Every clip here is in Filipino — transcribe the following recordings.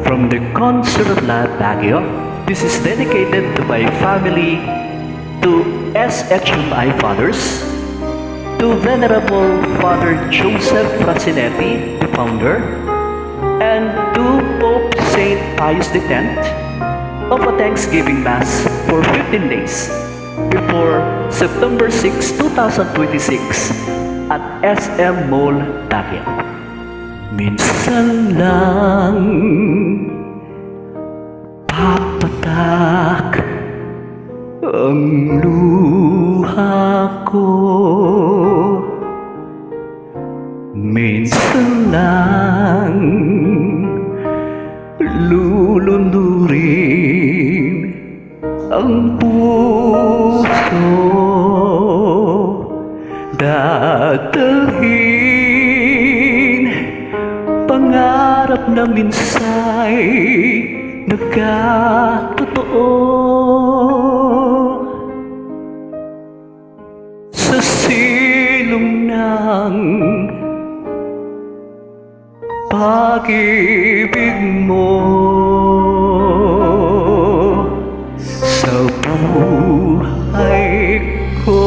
From the Concert of Love Baguio, this is dedicated to my family, to SHMI fathers, to Venerable Father Joseph Francinetti, the founder, and to Pope Saint Pius X of a Thanksgiving Mass for 15 days before September 6, 2026 at SM Mall, Baguio. Minsan lang papatak ang luha ko, minsan lang lulunurin ang puso, dadalhin pangarap na minsa'y nagkatotoo. Sa silong ng pag-ibig mo, sa buhay ko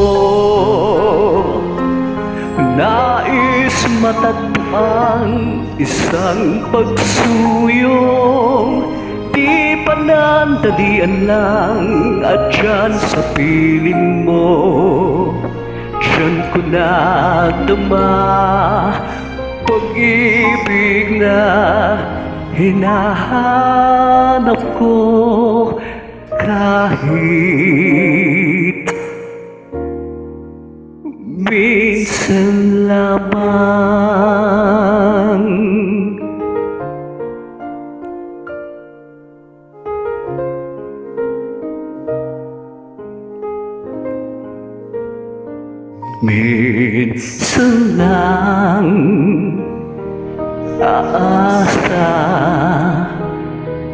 nais matagpuan isang pagsuyong di panandalian lang, at dyan sa piling mo, dyan ko nadama pag-ibig na hinahanap ko, kahit minsan lamang. Minsan lang aasa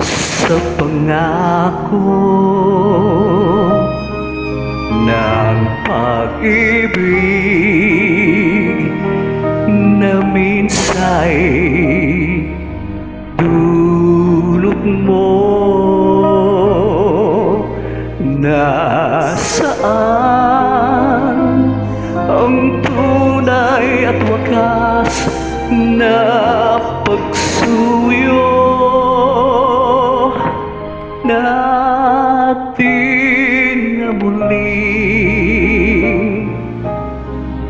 sa pangako ng pag-ibig na minsa'y dulot mo, nasaan ang tunay at wakas na pagsuyo natin na muling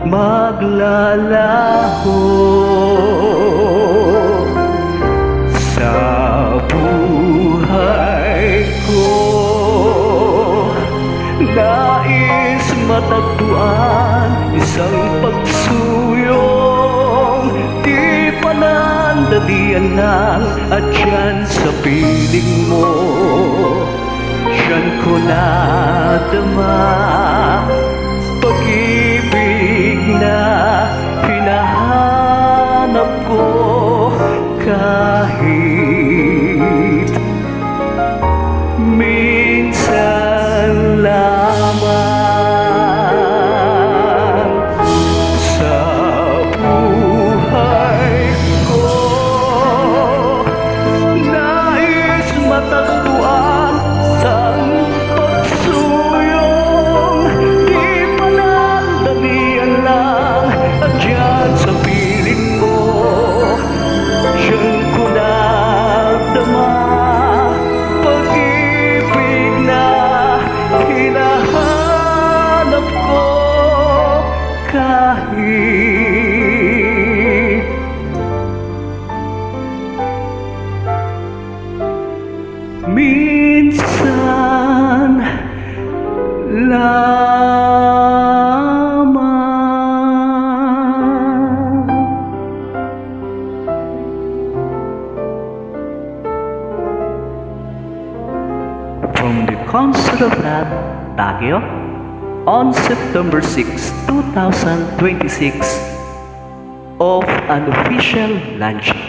maglalaho sa buhay ko. Nais matagpuan isang pagsuyong di panandalian lang, at dyan sa piling mo, dyan ko nadama pag-ibig na hinahanap ko, kahit minsan lamang. Sa buhay ko nais matagpuan isang pagsuyong di panandalian lang, at dyan sa piling mo, dyan ko nadama pag-ibig na hinahanap ko, kahit minsan lamang. From the Concert of Love, Baguio, on September 6, 2026, of an official launching.